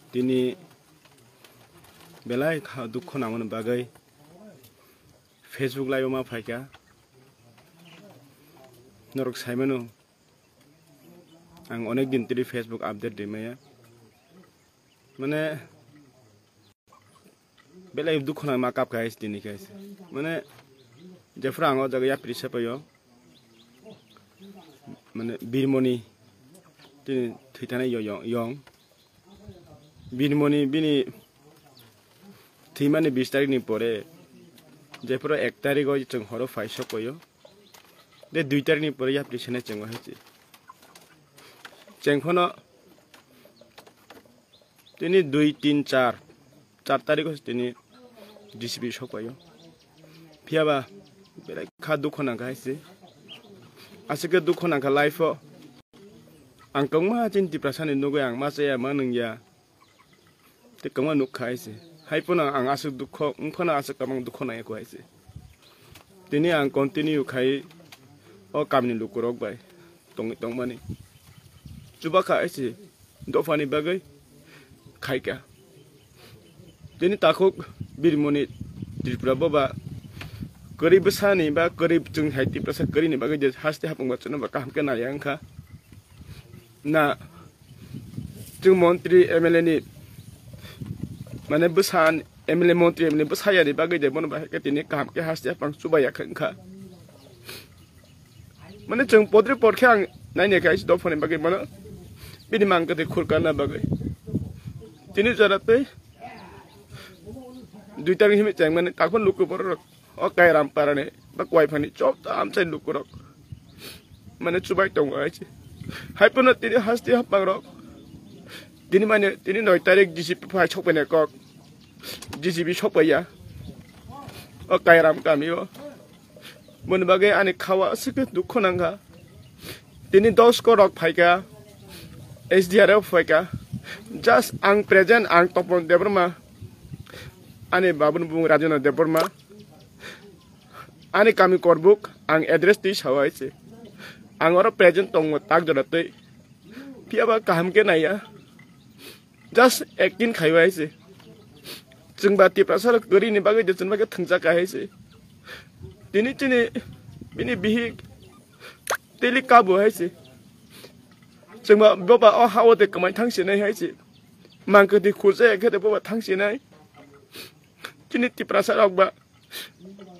Tini belai dukho namun bagai Facebook layo ma faika norok saimanu ang onek din tiri Facebook update di maya mane belai dukho na makap guys tini guys mane jefra ang jaga ya prisa payo mane birmoni tini thitane yong birmoni bini thimani 20 tarik ni pore jepro 1 tarik o chung horo faisho koyo de 2 tarik ni pore ya prisane chung hoichi chengkhono tini 2 3 4 tarik o tini DCP shokoyo phiaba belai kha dukhona gaise asike dukhona ka life o angkong ma chinti prasane nugo ang ma saya manungya te kama nuk khaise haipona ang asuk dukho ungphona asuk kamang dukho na ko haise tini ang continue khai o kamni lukurok bai tongmani chuba khaise dofani bagai khaika tini takhok birmoni tripura baba garib sani ba garib chung haiti prasa kari ni bagai je haste hapung bachana ba kam ke na yang kha na chung montri MLA ni mane busan MLA montri MLA busaya di bagai je bon ba ke tini kam ke haste hapang subaya khangkha mane chung podri porkhang nai ne kai do phone bagai mana bini mang ke khurkana bagai tini jarate duita ngi mi chang mane kakon luku porok o kai ram parane ba kwai phani chop ta am chai lukurok mane chubai tong ai chi haipona tini haste hapang rok tini mane tini 9 tarik DCP phai chok bene kok DCP chok baya o kai ram kami o mon bagai ani khawa sike dukho nanga tini 10 ko rok phaika SDRF phaika just ang present ang topon debrma ani babun bung rajana debrma ani kami korbuk ang address ti sawaise ang ora present tong tak jorate piaba kaham ke naya just ekin khaiwaise jingba ti prasar gari ni bagai de junba ke thangja kaise tini bini bihi teli kabu haise jingba baba o hawo de kamai thangsi nai haise mangke di khuje ke de baba thangsi nai tini ti prasar ba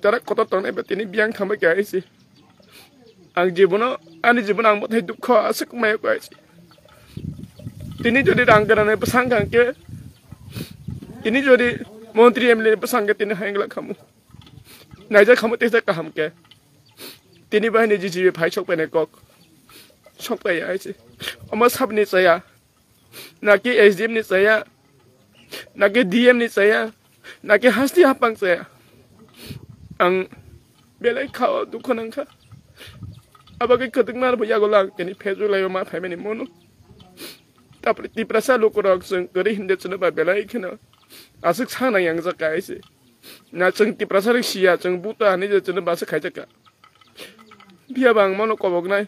tara koto tong ne tini biang khama ke haise ang jibono ani jibon ang mothai dukho asuk mai ko haise tini jodi rangkarane pasangkang ke tini jodi montri MLA pasangke tini hangla khamu naija khamu tesa kaham ke tini bahani GCP phai chok pene kok chok pai aise ama sabni saya naki SDM ni saya naki DM ni saya naki hasti hapang saya ang belai khaw dukhanang kha abagai kadingmar bya golang tini pheju layo ma phaimeni mono tapre ti prasa lokorok sung gari hinde chuna ba belai khena asuk sana yang za kaise na chung ti prasa rik sia chung buta ani je chuna ba sa khai jaka bia bang mono kobok nai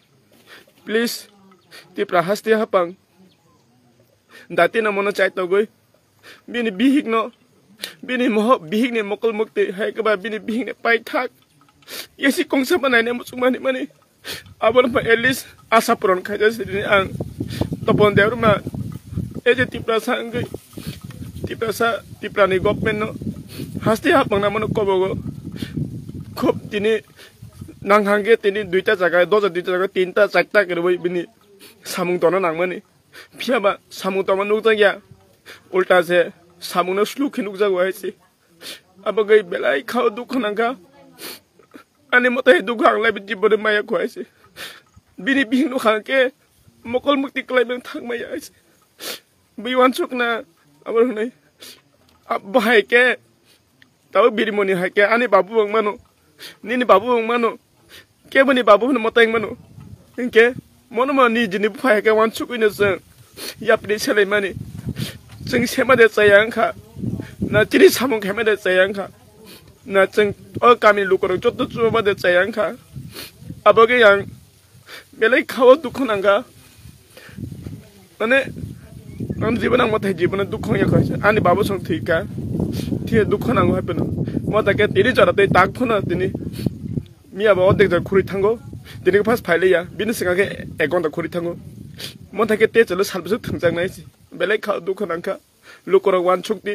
please ti prahasti hapang dati na mono chai to goi bini bihik no bini moh bihik ne mokol mukti hai ka ba bini bihik ne pai thak yesi kongsa banai ne musumani mani abon pa at least asa puron khai ja sidini ang topon deurma eje tiprasa ngai tiprasa tiprani government no hasti hapang na mono kobogo khop tini nang hange tini 2ta jaga 2ta jaga 3ta 4ta keroi bini samung tona nangmani phiaba samung toma nukja ya ulta se samung no sluk hinuk jago haisi abagai belai khaw dukhananga ani motai dukhang lai bi bode maya ko haisi bini bing no khangke mokol mukti klai beng thak maya haisi bi wan chuk na abar nai abhai ke taw birmoni ha ke ani babu bang mano nini babu bang mano ke bani babu no motang mano ke mono ma ni jini phai ke wan chuk ina se ya pri chelai mani jing sema de sayang kha na tiri samung khema de sayang kha na jing o kami lukorok jot chu ma de sayang kha aboge yang belai khaw dukhananga mane आं जीवन आं मथाय जीवन दुख या खायसे आंनि बाबु सं थैका थिए दुख नांगौ हायपेन मथाके तिनि जराते ताक फुना तिनि मियाबा अदेक जर खुरि थांगौ तिनि फार्स्ट फाइलैया बिनि सिगाके एक घन्टा खुरि थांगौ मथाके ते चलो सालबसु थंजांनायसि बेले खा दुख नांखा लुकर वान छुक्ति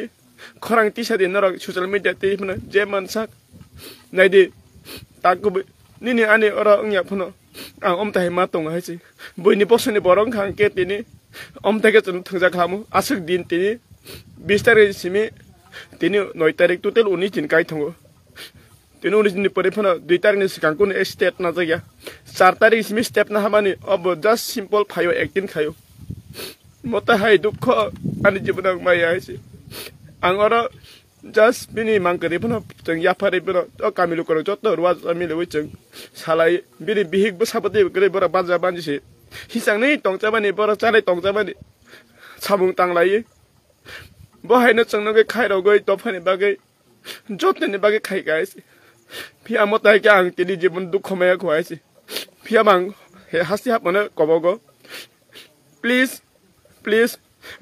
खरां टिसा दिन नरक सोशल मीडिया ते फुना जे मानसाक नायदि ताकु निनि आनि अरा अंया फुना आं अमताय मा दं हायसि बयनि बसनि बरं खां के तिनि अमताके जन थंजा खामु आसुक दिन तिनि 20 तारिख सिमि तिनि 9 तारिख टोटल 19 दिन काय थंगो तिनि 19 दिन परे फुना 2 तारिख नि सिगां कुन स्टेट ना जाया 4 तारिख सिमि स्टेप ना हामानि अब जस्ट सिम्पल फायो एक्टिन खायो मता हाय दुख आनि जीवन माया हायसि आं अरा जस्ट बिनि मांकरि फुना जों याफारि बिनो कामिलु करो जत रुवा मिले वइचों सालाय बिनि बिहिक बसाबदे गरे बरा बाजा बानजिसे हिसांनै तंजाबानि बरा चालाय तंजाबानि साबुं तांलायो बहायनो चंनगे खायरगै तफानि बागै जतनि बागै खाय गायसि फिया मताय के आं तिनि जीवन दुख माया खवायसि फिया मां हे हासि हापने कबगो प्लीज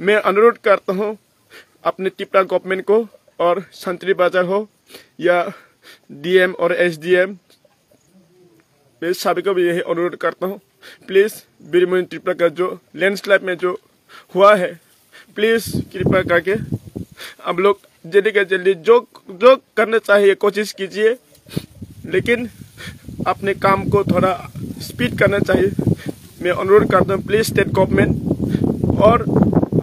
मैं अनुरोध करता हूं अपने त्रिपुरा गवर्नमेंट को और संतरी बाजार हो या डीएम और एसडीएम मैं सभी को भी यही अनुरोध करता हूँ प्लीज बीरमुन त्रिपुरा का जो लैंडस्लाइड में जो हुआ है प्लीज कृपया करके आप लोग जल्दी के जल्दी जो करना चाहिए कोशिश कीजिए लेकिन अपने काम को थोड़ा स्पीड करना चाहिए मैं अनुरोध करता हूँ प्लीज स्टेट गवर्नमेंट और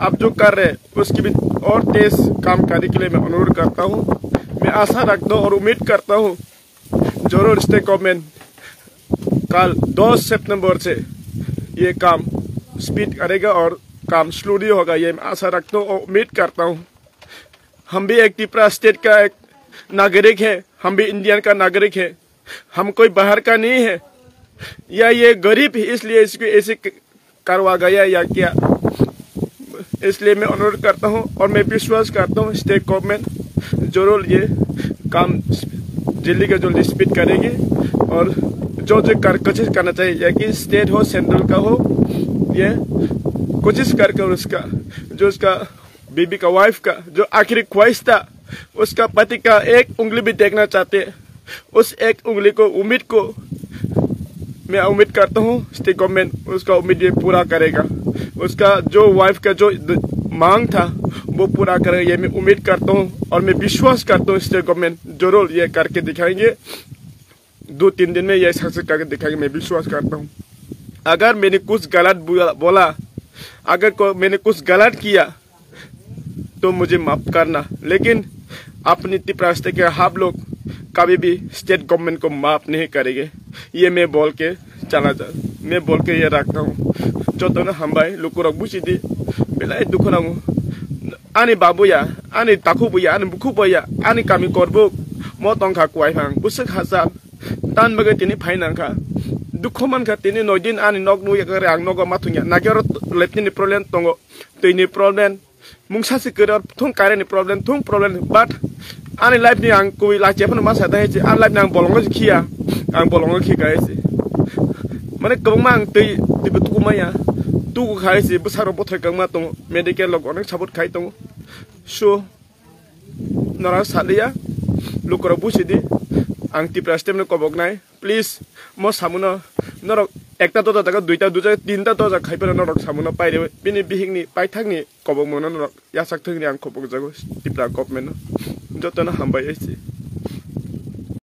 आप जो कर रहे हैं उसकी भी और तेज काम करने के लिए मैं अनुरोध करता हूँ मैं आशा रखता हूँ और उम्मीद करता हूँ जरूर स्टेट गवर्नमेंट कल 10 सितंबर से ये काम स्पीड करेगा और काम स्लोली होगा ये मैं आशा रखता हूँ और उम्मीद करता हूँ हम भी एक त्रिपुरा स्टेट का एक नागरिक है हम भी इंडियन का नागरिक है हम कोई बाहर का नहीं है या ये गरीब है इसलिए इसको ऐसे करवा गया या क्या इसलिए मैं अनुरोध करता हूं और मैं विश्वास करता हूं स्टेट गवर्नमेंट जरूर ये काम जल्दी का जल्दी स्पीड करेगी और जो कोशिश करना चाहिए या कि स्टेट हो सेंट्रल का हो ये कोशिश करके उसका जो उसका बीबी का वाइफ का जो आखिरी ख्वाहिश था उसका पति का एक उंगली भी देखना चाहते हैं उस एक उंगली को उम्मीद को मैं उम्मीद करता हूँ स्टेट गवर्नमेंट उसका उम्मीद ये पूरा करेगा उसका जो वाइफ का जो मांग था वो पूरा करेगा ये मैं उम्मीद करता हूँ और मैं विश्वास करता हूँ स्टेट गवर्नमेंट जरूर ये करके दिखाएंगे 2-3 दिन में ये सक्सेस करके दिखाएंगे मैं विश्वास करता हूँ अगर मैंने कुछ गलत बोला अगर मैंने कुछ गलत किया तो मुझे माफ करना लेकिन अपनी त्रिपुरा स्टेट के आप लोग कभी भी स्टेट गवर्नमेंट को माफ नहीं करेंगे ये मैं बोल के मैं बोल के ये रखता हूँ जो तो ना हम भाई लुकुरक बुझिदि बेलाय दुख नांगौ आनी बाबुया आनी ताकुबुया आनी बुकुबुया आनी कामी करबुक म तंखा कुवाइफां बुसक हासाब तान बगे तिनि फाइनांखा दुख मानखा तिनि 9 दिन आनी नक नुया करे आं नग माथुया नागेर लेपनि प्रब्लेम तंगो दैनि प्रब्लेम मुंसासि कर थुं कारेनि प्रब्लेम थुं प्रब्लेम बाट आनी लाइफ नि आं कुइ लाचेफन मासा दायचे आन लाइफ आं बलंग खिया आं बलंग खिगायसे माने गोबां आं दै बुथुमाया तुगु खायसे बसारो बथाय गंमा दङ मेडिकेल लग अनेक साबत खाय दङ सो नरा सालिया लुकरा बुसिदि आं त्रिपुरा स्टेटनि कबकनाय प्लिज म सामुना नरक एकता दजा जागा दुइता दुजा तीनता दजा खायफेरा नरक सामुना पाइरे बिनि बिहिंनि पाइथांनि कबक मोनो नरक यासाक थंनि आं कबक जागो त्रिपुरा गवर्नमेन्ट जतन हामबाय एसे